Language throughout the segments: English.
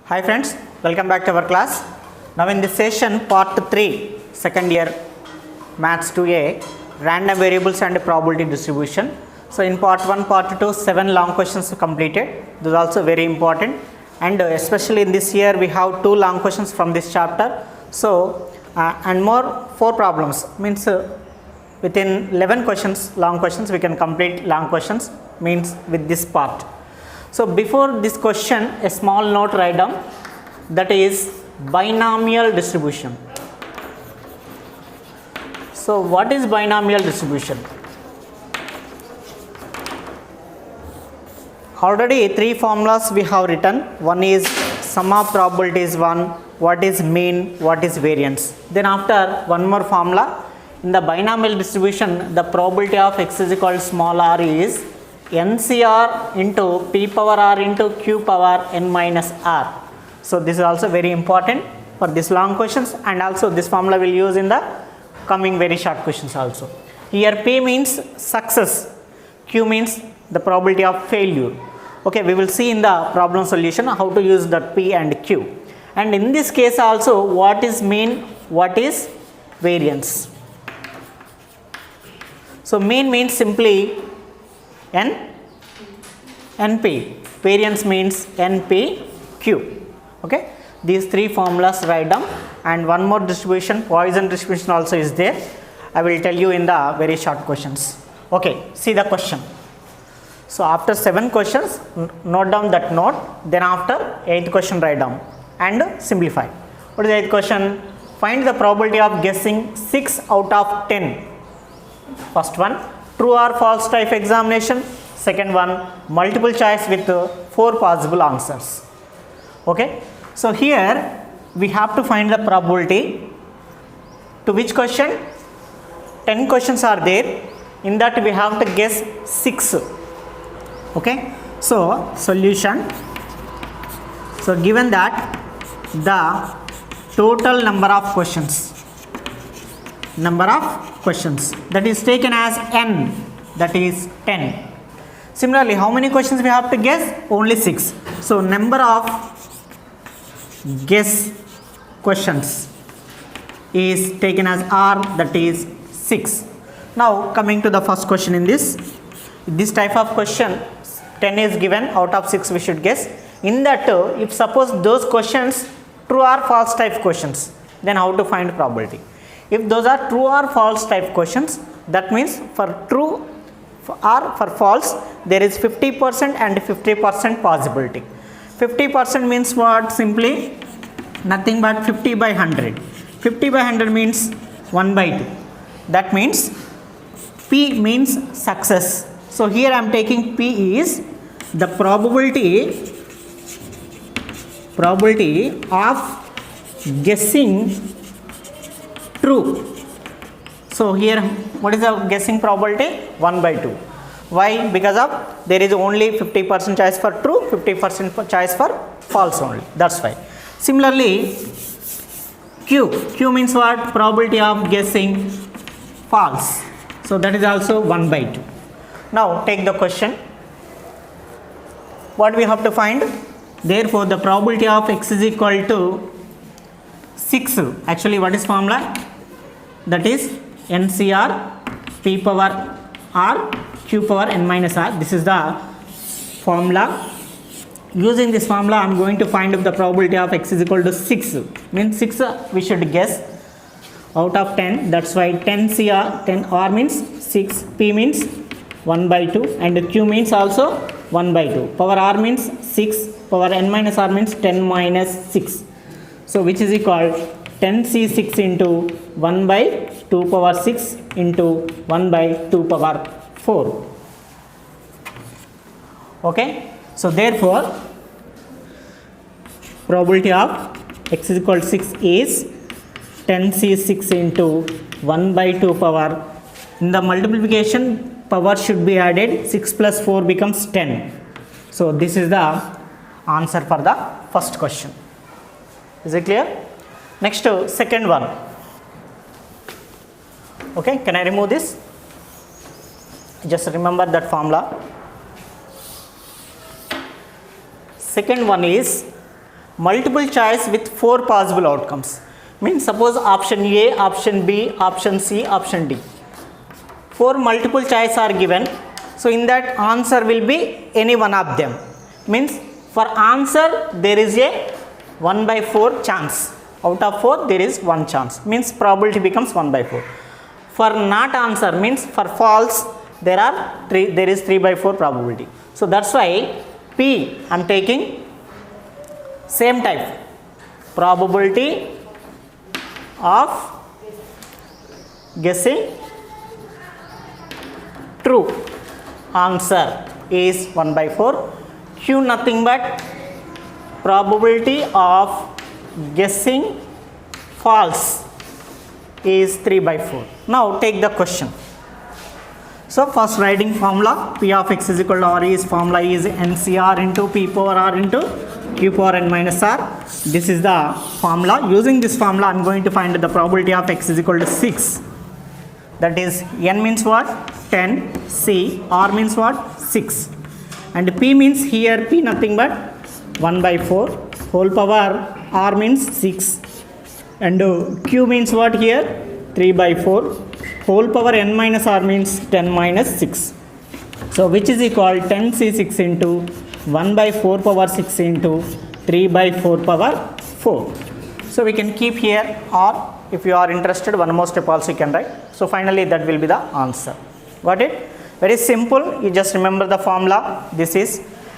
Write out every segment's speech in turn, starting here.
Hi friends, welcome back to our class. Now in this session part 3, second year mathsIIA, random variables and probability distribution. So in part 1, part 2, 7 long questions completed. Those are also very important, and especially in this year we have 2 long questions from this chapter. So and more 4 problems, means within 11 questions, long questions, we can complete long questions, means with this part. So before this question, a small note write down, that is binomial distribution. So what is binomial distribution? Already 3 formulas we have written. One is sum of probabilities 1, what is mean, what is variance. Then after one more formula, in the binomial distribution, the probability of x is equal to small r is NCR into P power R into Q power N minus R. So this is also very important for this long questions, and also this formula will use in the coming very short questions also. Here P means success, Q means the probability of failure. Okay, we will see in the problem solution how to use that P and Q. And in this case also, what is mean, what is variance. So mean means simply NP, variance means NPQ. Okay, these 3 formulas write down, and one more distribution, Poisson distribution also is there. I will tell you in the very short questions. Okay, see the question. So after 7 questions, note down that note. Then after 8th question write down and simplify. What is the 8th question? Find the probability of guessing 6 out of 10. First one, true or false type examination. Second one, multiple choice with 4 possible answers. Okay, so here we have to find the probability. To which question? 10 questions are there. In that we have to guess 6. Okay, so solution. So given that the total number of questions that is taken as n, that is 10. Similarly, how many questions we have to guess? Only 6. So number of guess questions is taken as r, that is 6. Now coming to the first question in this type of question, 10 is given, out of 6 we should guess. In that, if suppose those questions true or false type questions, then how to find probability? If those are true or false type questions, that means for true or for false, there is 50% and 50% possibility. 50% means what? Simply nothing but 50 by 100. 50 by 100 means 1 by 2. That means P means success. So here I am taking P is the probability of guessing true. So here what is the guessing probability? 1 by 2. Why? Because of there is only 50% choice for true, 50% choice for false only. That's why. Similarly, Q means what? Probability of guessing false. So that is also 1 by 2. Now take the question. What we have to find? Therefore the probability of x is equal to 6. Actually what is formula? That is NCR P power R Q power N minus R. This is the formula. Using this formula I am going to find the probability of x is equal to 6. Means 6 we should guess out of 10. That's why 10 CR, 10 R means 6, P means 1 by 2, and Q means also 1 by 2. Power R means 6, power N minus R means 10 minus 6. So which is equal 10C6 into 1 by 2 power 6 into 1 by 2 power 4. Okay. So therefore probability of x is equal to 6 is 10C6 into 1 by 2 power. In the multiplication, power should be added. 6 plus 4 becomes 10. So this is the answer for the first question. Is it clear? Next, second one. Okay, can I remove this? Just remember that formula. Second one is multiple choice with 4 possible outcomes. Means suppose option A, option B, option C, option D. 4 multiple choice are given. So in that answer will be any one of them. Means for answer there is a 1/4 chance. Out of 4 there is 1 chance. Means probability becomes 1/4. For not answer means for false there is 3/4 probability. So that's why P I am taking same type. Probability of guessing true answer is 1/4. Q nothing but probability of guessing false is 3/4. Now take the question. So first writing formula, P of x is equal to R is formula is NCR into P power R into Q power n minus R. This is the formula. Using this formula I am going to find the probability of x is equal to 6. That is n means what? 10, C, R means what? 6. And P means here P nothing but 1/4 whole power R means 6. And Q means what here? 3/4 whole power n minus R means 10 minus 6. So which is equal 10C6 into 1/4 power 6 into 3/4 power 4. So we can keep here, or if you are interested one more step also you can write. So finally that will be the answer. Got it? Very simple. You just remember the formula. This is,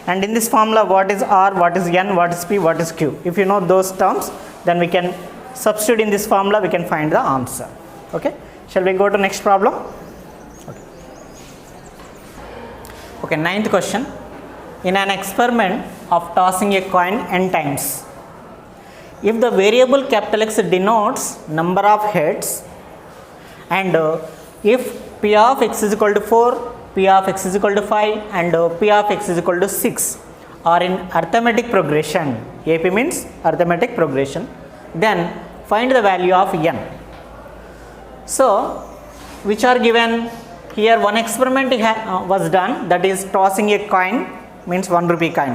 and in this formula what is R, what is N, what is P, what is Q. If you know those terms then we can substitute in this formula, we can find the answer. Okay. Shall we go to next problem? Okay, 9th question. In an experiment of tossing a coin n times, if the variable capital X denotes number of heads, and if P of x is equal to 4, P of x is equal to 5 and P of x is equal to 6 are in arithmetic progression, AP means arithmetic progression, then find the value of n. So which are given here? One experiment was done, that is tossing a coin, means 1 rupee coin.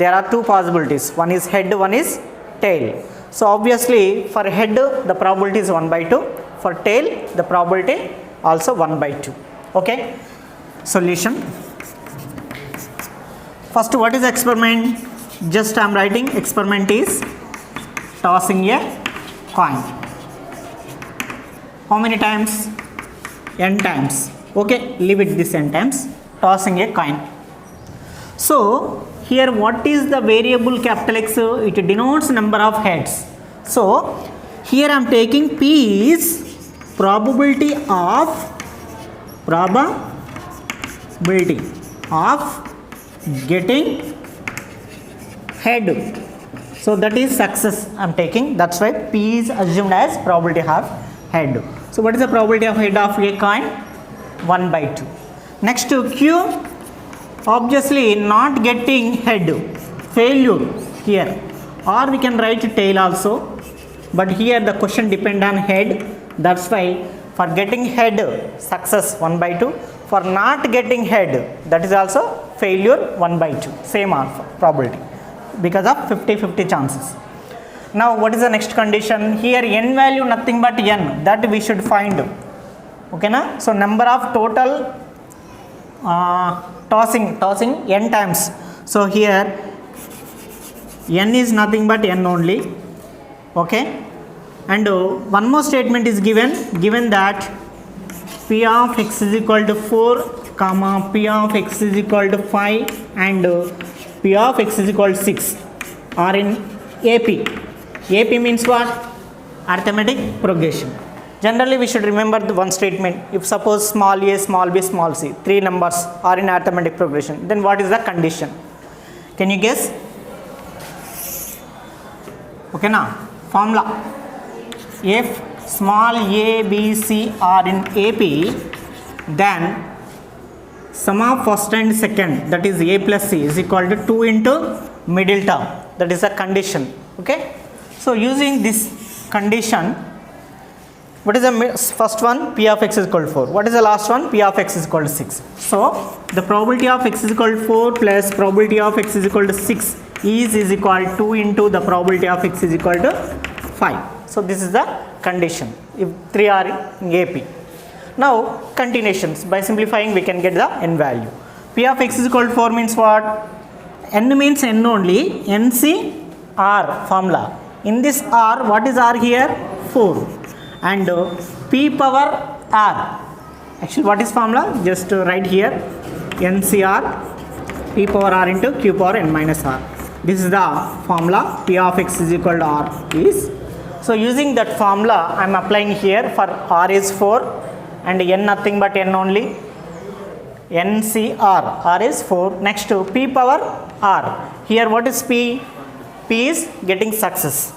There are 2 possibilities, one is head, one is tail. So obviously for head the probability is 1/2, for tail the probability also 1/2. Okay. Solution. First, what is experiment? Just I am writing experiment is tossing a coin. How many times? N times. Okay, leave it this n times. Tossing a coin. So here what is the variable capital X? It denotes number of heads. So here I am taking P is probability of getting head. So that is success I am taking. That's why P is assumed as probability of head. So what is the probability of head of a coin? 1/2. Next to Q, obviously not getting head, failure here, or we can write tail also, but here the question depend on head. That's why for getting head success 1/2, for not getting head that is also failure 1/2, same probability because of 50-50 chances. Now what is the next condition? Here n value nothing but n, that we should find. Okay na? So number of total tossing n times. So here n is nothing but n only. Okay. And one more statement is given that P of x is equal to 4 comma P of x is equal to 5 and P of x is equal to 6 are in AP. AP means what? Arithmetic progression. Generally we should remember the one statement. If suppose small a, small b, small c, 3 numbers are in arithmetic progression, then what is the condition? Can you guess? Okay now, formula. If small a, b, c are in AP, then sum of first and second, that is a plus c, is equal to 2 into middle term. That is a condition. Okay. So using this condition, what is the first one? P of x is equal to 4. What is the last one? P of x is equal to 6. So the probability of x is equal to 4 plus probability of x is equal to 6 is equal to 2 into the probability of x is equal to 5. So this is the condition if 3 are in AP. Now continuations, by simplifying we can get the n value. P of x is equal to 4 means what? N means n only, NC R formula. In this R, what is R here? 4. And P power R, actually what is formula? Just write here NCR P power R into Q power n minus R. This is the formula. P of x is equal to R is. So using that formula I am applying here for R is 4 and n nothing but n only. NCR, R is 4. Next to P power R. Here what is P? P is getting success.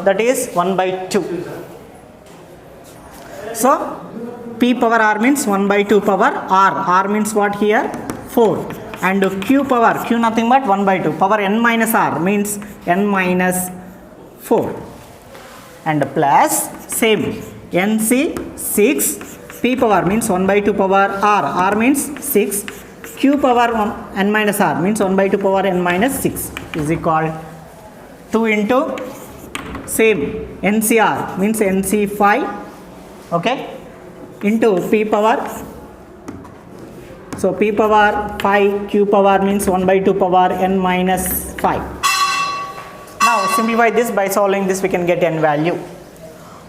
That is 1 by 2. So P power R means 1 by 2 power R. R means what here? 4. And Q power, Q nothing but 1 by 2. Power n minus R means n minus 4. And plus same NC 6. P power means 1 by 2 power R. R means 6. Q power n minus R means 1 by 2 power n minus 6 is equal 2 into same NCR means NC5, okay, into P power. So P power 5, Q power means 1 by 2 power n minus 5. Now simplify this. By solving this we can get n value.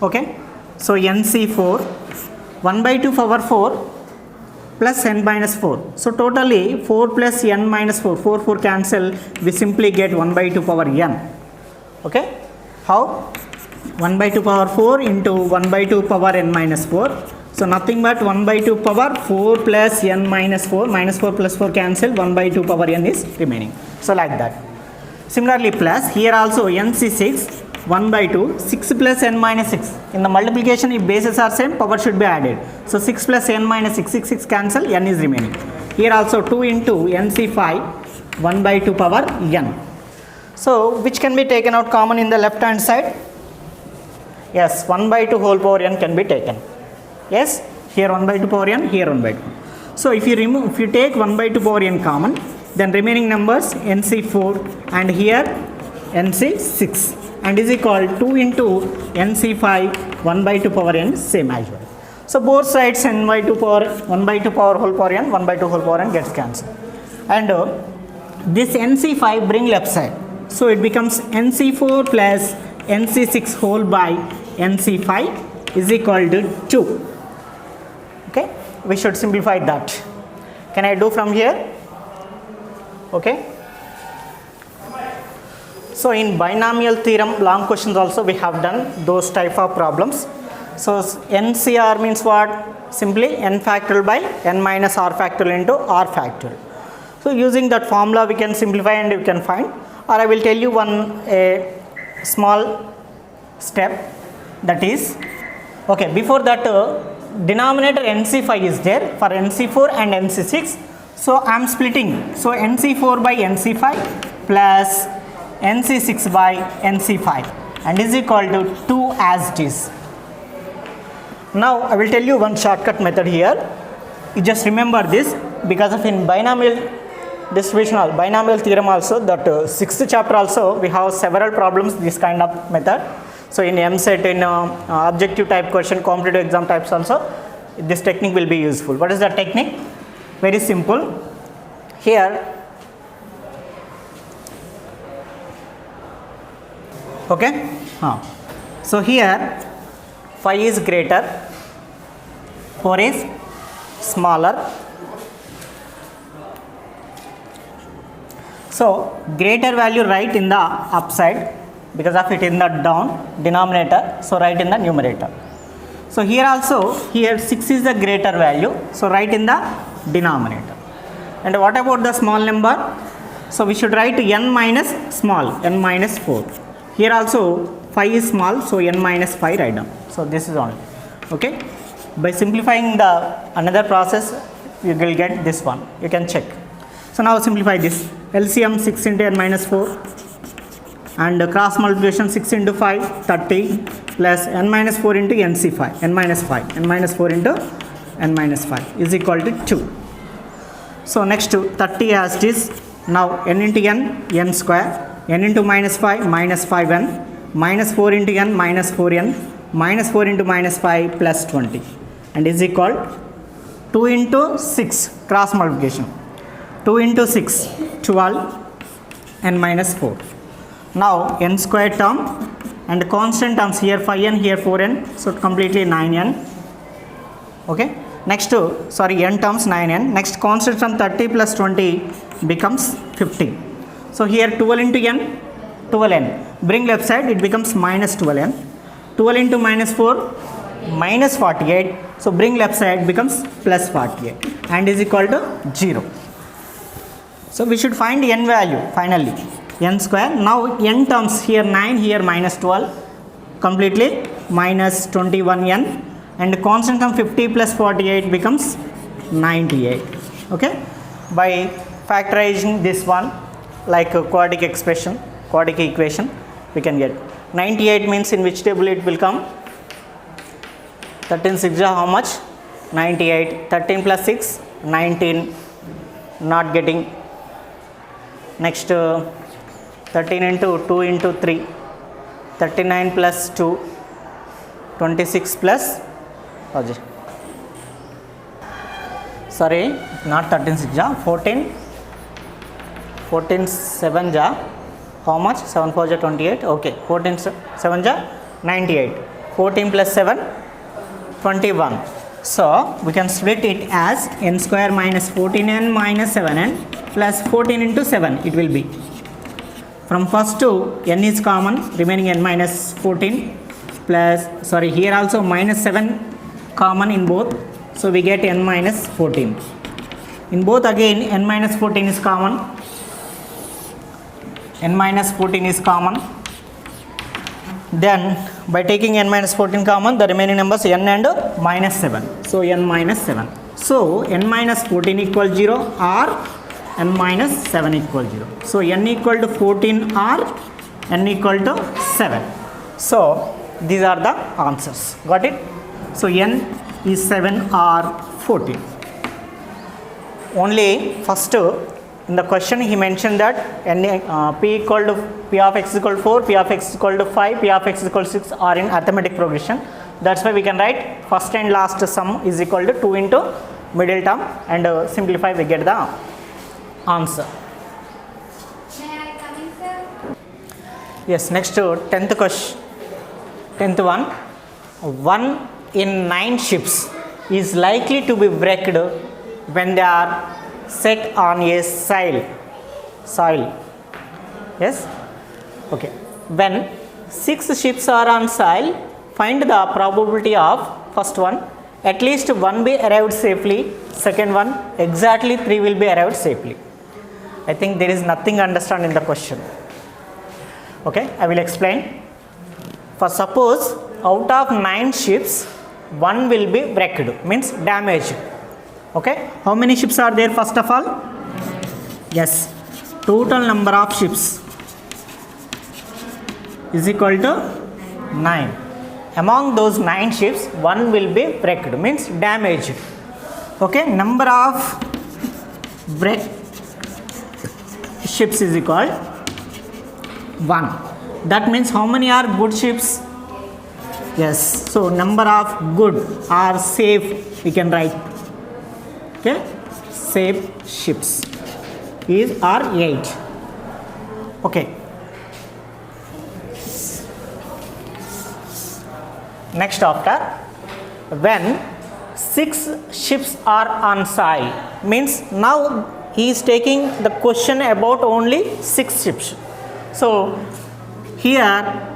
Okay, so NC4 1 by 2 power 4 plus n minus 4. So totally 4 plus n minus 4, 4 cancel, we simply get 1 by 2 power n. Okay, how? 1 by 2 power 4 into 1 by 2 power n minus 4. So nothing but 1 by 2 power 4 plus n minus 4, minus 4 plus 4 cancel, 1 by 2 power n is remaining. So like that. Similarly plus here also NC6 1 by 2, 6 plus n minus 6. In the multiplication, if bases are same, power should be added. So 6 plus n minus 6, 6 cancel, n is remaining. Here also 2 into NC5, 1 by 2 power n. So which can be taken out common in the left hand side? Yes, 1 by 2 whole power n can be taken. Yes, here 1 by 2 power n, here 1 by 2. So if you take 1 by 2 power n common, then remaining numbers NC4 and here NC6. And is equal 2 into NC5 1 by 2 power n same as well. So both sides n by 2 power 1 by 2 power whole power n 1 by 2 whole power n gets cancelled. And this NC5 bring left side. So it becomes NC4 plus NC6 whole by NC5 is equal to 2. Okay, we should simplify that. Can I do from here? Okay. So in binomial theorem long questions also we have done those type of problems. So NCR means what? Simply n factorial by n minus r factorial into r factorial. So using that formula we can simplify and we can find, or I will tell you one small step, that is, okay, before that denominator NC5 is there for NC4 and NC6. So I am splitting. So NC4 by NC5 plus NC6 by NC5 and is equal to 2 as it is. Now I will tell you one shortcut method here. You just remember this, because of in binomial distribution, binomial theorem also, that 6th chapter also we have several problems this kind of method. So in MSET, in objective type question, competitive exam types also, this technique will be useful. What is the technique? Very simple. Here, okay. So here 5 is greater, 4 is smaller. So greater value write in the upside, because of it in the down denominator, so write in the numerator. So here also, here 6 is the greater value, so write in the denominator. And what about the small number? So we should write n minus small, n minus 4. Here also 5 is small, so n minus 5 write down. So this is only, okay. By simplifying the another process, you will get this one. You can check. So now simplify this. LCM 6 into n minus 4 and cross multiplication 6 into 5, 30 plus n minus 4 into NC5, n minus 5, n minus 4 into n minus 5 is equal to 2. So next to 30 as it is Now n into n, n square, n into minus 5, minus 5n, minus 4 into n, minus 4n, minus 4 into minus 5 plus 20, and is equal 2 into 6, cross multiplication, 2 into 6, 12, n minus 4. Now n square term and constant terms, here 5n, here 4n, so completely 9n. Okay, next n terms 9n, next constant term 30 plus 20 becomes 50. So here 12 into n, 12n, bring left side, it becomes minus 12n, 12 into minus 4, minus 48, so bring left side, becomes plus 48, and is equal to 0. So we should find n value finally, n square. Now n terms, here 9, here minus 12, completely minus 21n, and constant term 50 plus 48 becomes 98. Okay, by factorizing this one like a quadratic expression, quadratic equation, we can get 98 means in which table it will come. 13 6 how much? 98. 13 plus 6, 19, not getting. Next 13 into 2 into 3, 39 plus 2, 26 plus, sorry, not 13 6 ja, 14, 14 7 ja, how much? 7 4 ja 28, okay, 14 7 ja 98, 14 plus 7, 21. So we can split it as n square minus 14n minus 7n plus 14 into 7 it will be. From first to n is common, remaining n minus 14 plus, sorry, here also minus 7 common in both, so we get n minus 14. In both again n minus 14 is common, n minus 14 is common. Then by taking n minus 14 common, the remaining numbers n and minus 7, so n minus 7. So n minus 14 equal 0 or n minus 7 equal 0. So n equal to 14 or n equal to 7. So these are the answers. Got it? So n is 7 or 14. Only first in the question he mentioned that n, p equal to p of x equal to 4, p of x equal to 5, p of x equal to 6 are in arithmetic progression. That's why we can write first and last sum is equal to 2 into middle term, and simplify, we get the answer. May I come in, sir? Yes, next 10th question, 10th one. 1 in 9 ships is likely to be wrecked when they are set on a soil. Yes, okay. When 6 ships are on soil, find the probability of first one, at least 1 be arrived safely, second one exactly 3 will be arrived safely. I think there is nothing understand in the question. Okay, I will explain. For suppose out of 9 ships 1 will be wrecked, means damaged. Okay, how many ships are there first of all? Yes, total number of ships is equal to 9. Among those 9 ships 1 will be wrecked, means damaged. Okay, number of wrecked ships is equal 1. That means how many are good ships? Yes, so number of good or safe we can write. Okay, safe ships is are 8. Okay, next after, when 6 ships are on soil, means now he is taking the question about only 6 ships. So here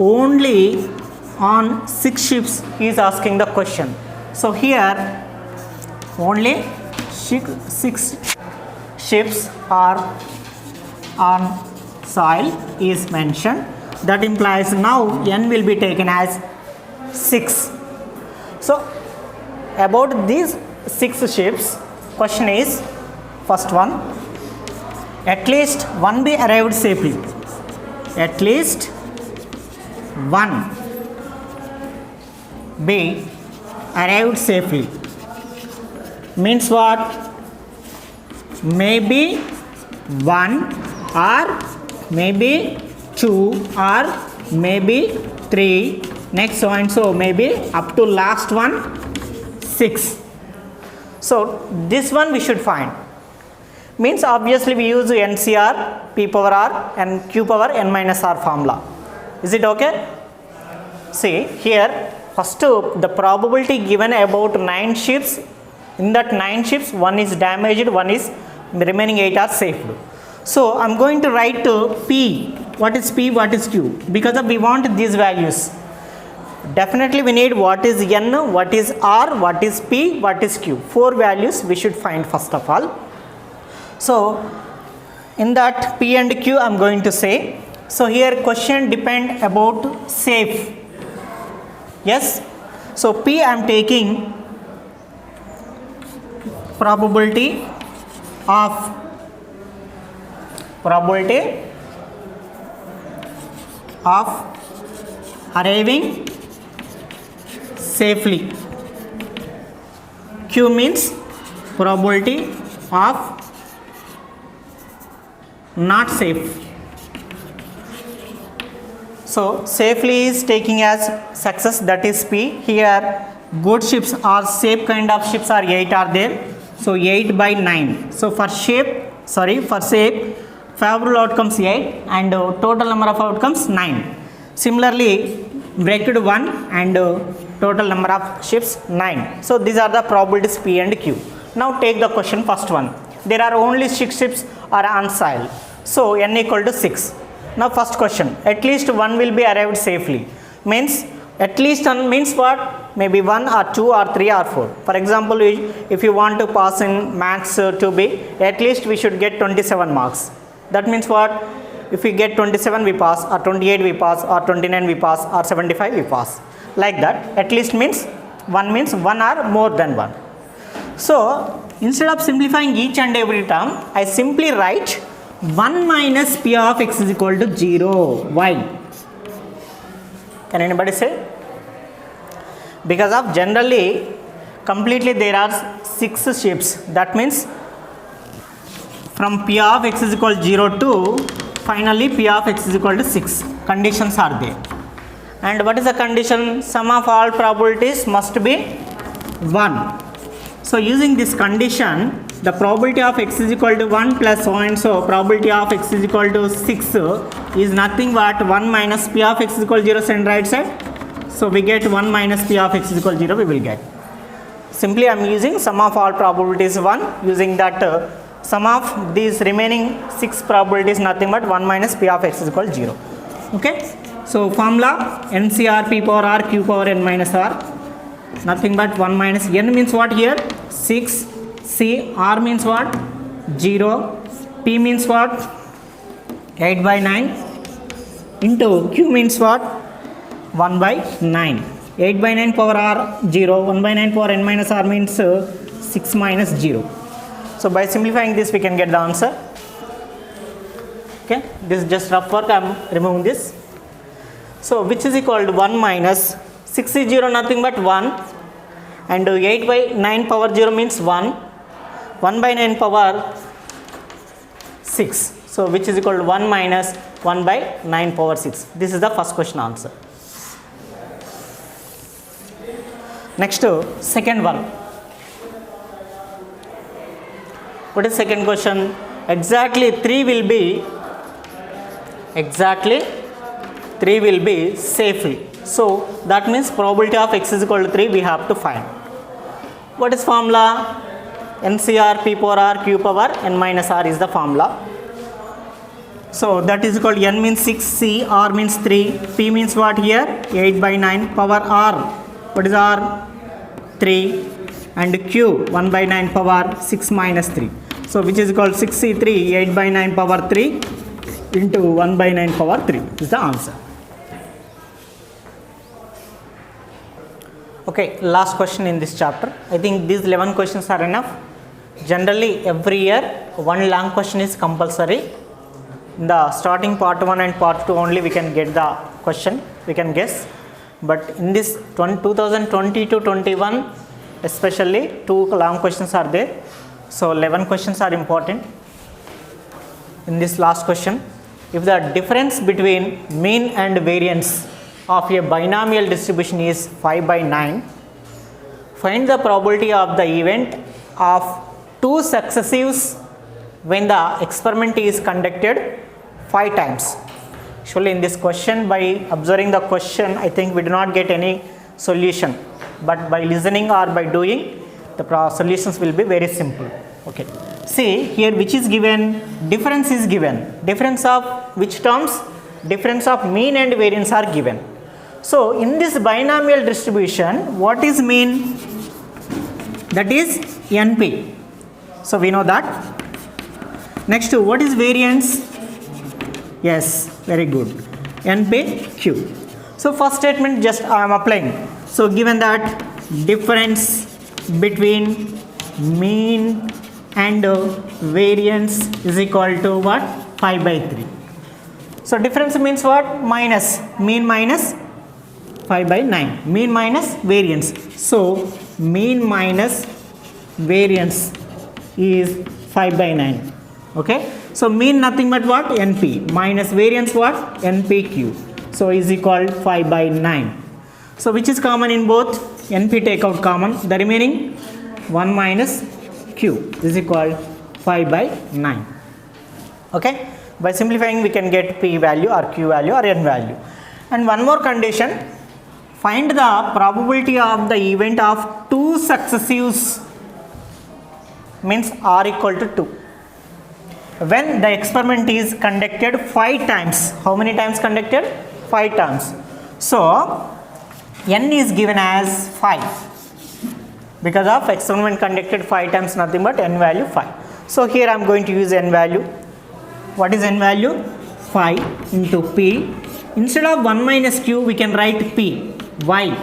only on 6 ships he is asking the question. So here only 6 ships are on soil is mentioned. That implies now n will be taken as 6. So about these 6 ships, question is first one, at least 1 be arrived safely. At least 1 be arrived safely means what? Maybe 1 or maybe 2 or maybe 3, next so and so, maybe up to last one 6. So this one we should find. Means obviously we use NCR, P power R and Q power n minus R formula. Is it okay? See here, first the probability given about 9 ships. In that 9 ships, 1 is damaged, 1 is remaining 8 are saved. So I am going to write P. What is P? What is Q? Because we want these values. Definitely we need what is N, what is R, what is P, what is Q. 4 values we should find first of all. So in that P and Q I am going to say. So here question depend about safe. Yes. So P I am taking probability of arriving safely. Q means probability of not safe. So safely is taking as success, that is P. Here good ships or safe kind of ships are 8 are there. So 8 by 9. So for safe, favorable outcomes 8 and total number of outcomes 9. Similarly bracket 1 and total number of ships 9. So these are the probabilities P and Q. Now take the question first one. There are only 6 ships are on sail. So n equal to 6. Now first question, at least one will be arrived safely. Means at least one means what? Maybe 1 or 2 or 3 or 4. For example, if you want to pass in maths 2B, at least we should get 27 marks. That means what? If we get 27 we pass, or 28 we pass, or 29 we pass, or 75 we pass. Like that. At least means 1 or more than 1. So instead of simplifying each and every term, I simply write 1 minus P of x is equal to 0. Why? Can anybody say? Because of generally completely there are 6 ships. That means from P of x is equal to 0 to finally P of x is equal to 6. Conditions are there. And what is the condition? Sum of all probabilities must be 1. So using this condition, the probability of x is equal to 1 plus so and so, probability of x is equal to 6 is nothing but 1 minus P of x is equal to 0, send right side. So we get 1 minus P of x is equal to 0 we will get. Simply I am using sum of all probabilities 1, using that sum of these remaining 6 probabilities nothing but 1 minus P of x is equal to 0. Okay. So formula NCR P power R Q power n minus R, nothing but 1 minus n means what here? 6. C, R means what? 0. P means what? 8 by 9 into Q means what? 1 by 9. 8 by 9 power R 0. 1 by 9 power n minus R means 6 minus 0. So by simplifying this we can get the answer. Okay. This is just rough work. I am removing this. So which is equal to 1 minus 6 is 0 nothing but 1 and 8 by 9 power 0 means 1. 1 by 9 power 6. So which is equal to 1 minus 1 by 9 power 6. This is the first question answer. Next second one. What is second question? Exactly 3 will be safely. So that means probability of x is equal to 3 we have to find. What is formula? NCR P power R Q power n minus R is the formula. So that is equal to n means 6, C, R means 3, P means what here? 8 by 9 power R. What is R? 3 and Q 1 by 9 power 6 minus 3. So which is equal to 6C3 8 by 9 power 3 into 1 by 9 power 3 is the answer. Okay, last question in this chapter. I think these 11 questions are enough. Generally every year one long question is compulsory. In the starting part 1 and part 2 only we can get the question, we can guess. But in this 2020 to 21 especially 2 long questions are there. So 11 questions are important. in this last question, if the difference between mean and variance of a binomial distribution is 5 by 9, find the probability of the event of two successives when the experiment is conducted 5 times. Actually, in this question, by observing the question, I think we do not get any solution, but by listening or by doing, the solutions will be very simple. Okay. See here, which is given? Difference is given. Difference of which terms? Difference of mean and variance are given. So in this binomial distribution, what is mean? That is NP. So we know that. Next, what is variance? Yes, very good. NPQ. So first statement just I am applying. So given that difference between mean and variance is equal to what? 5 by 3. So difference means what? Minus. Mean minus 5 by 9. Mean minus variance. So mean minus variance is 5 by 9. Okay. So mean nothing but what? NP. Minus variance what? NPQ. So is equal 5 by 9. So which is common in both? NP take out common. The remaining 1 minus Q is equal 5 by 9. Okay. By simplifying, we can get P value or Q value or N value. And one more condition. Find the probability of the event of two successives, means R equal to 2. When the experiment is conducted 5 times. How many times conducted? 5 times. So N is given as 5. Because of experiment conducted 5 times, nothing but N value 5. So here I am going to use N value. What is N value? 5 into P. Instead of 1 minus Q, we can write P. Why?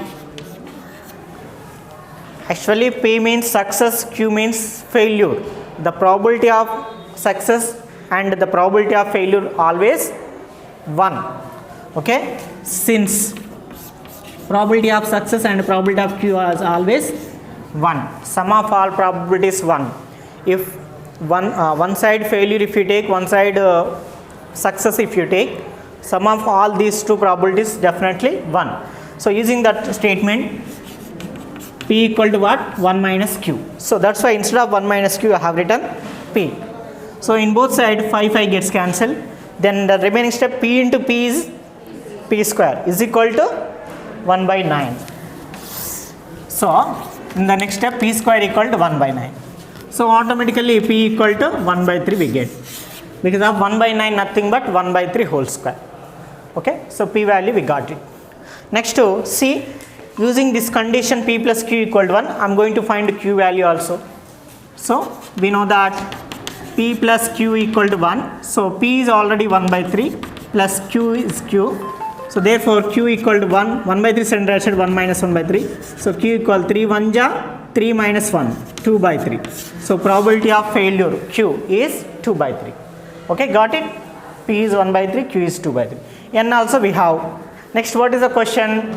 Actually, P means success, Q means failure. The probability of success and the probability of failure always 1. Okay? Since probability of success and probability of Q is always 1. Sum of all probabilities 1. If one side failure if you take, one side success if you take, sum of all these two probabilities definitely 1. So using that statement, P equal to what? 1 minus Q. So that's why instead of 1 minus Q I have written P. So in both sides 5 gets cancelled. Then the remaining step P into P is P square is equal to 1 by 9. So in the next step P square equal to 1 by 9. So automatically P equal to 1 by 3 we get. Because of 1 by 9 nothing but 1 by 3 whole square. Okay. So P value we got it. Next to see, using this condition P plus Q equal to 1, I am going to find Q value also. So we know that P plus Q equal to 1. So P is already 1 by 3 plus Q is Q. So therefore Q equal to 1. 1 by 3 center side 1 minus 1 by 3. So Q equal 3 1 ja 3 minus 1 2 by 3. So probability of failure Q is 2 by 3. Okay, got it? P is 1 by 3, Q is 2 by 3. N also we have. Next, what is the question?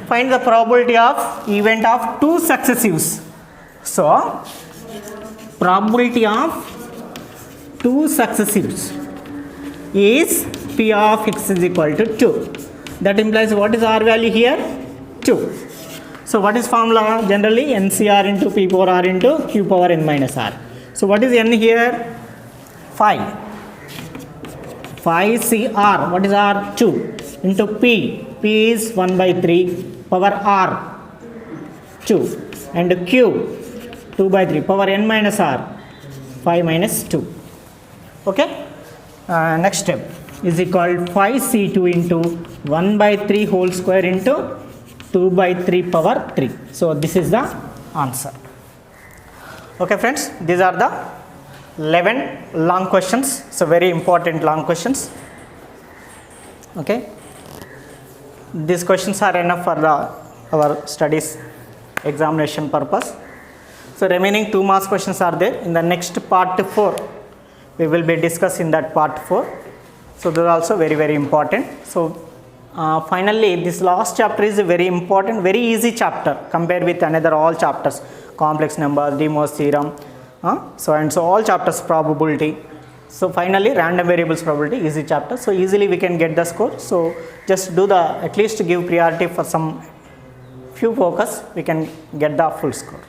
Find the probability of event of two successives. So probability of two successives is P of x is equal to 2. That implies what is R value here? 2. So what is formula? Generally NCR into P power R into Q power N minus R. So what is N here? 5. 5CR. What is R? 2 into P. P is 1 by 3 power R 2 and Q 2 by 3 power N minus R 5 minus 2. Okay. Next step is equal 5C2 into 1 by 3 whole square into 2 by 3 power 3. So this is the answer. Okay friends, these are the 11 long questions. So very important long questions. Okay. These questions are enough for our studies examination purpose. So remaining 2 marks questions are there. In the next part 4, we will be discussing that part 4. So those are also very, very important. So finally, this last chapter is a very important, very easy chapter compared with another all chapters, complex numbers, De Mor's theorem, so and so all chapters, probability. So finally, random variables probability, easy chapter. So easily we can get the score. So just do the, at least give priority for some few focus, we can get the full score.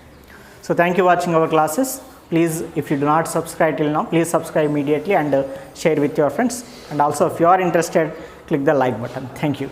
So thank you for watching our classes. Please, if you do not subscribe till now, please subscribe immediately and share with your friends. And also if you are interested, click the like button. Thank you.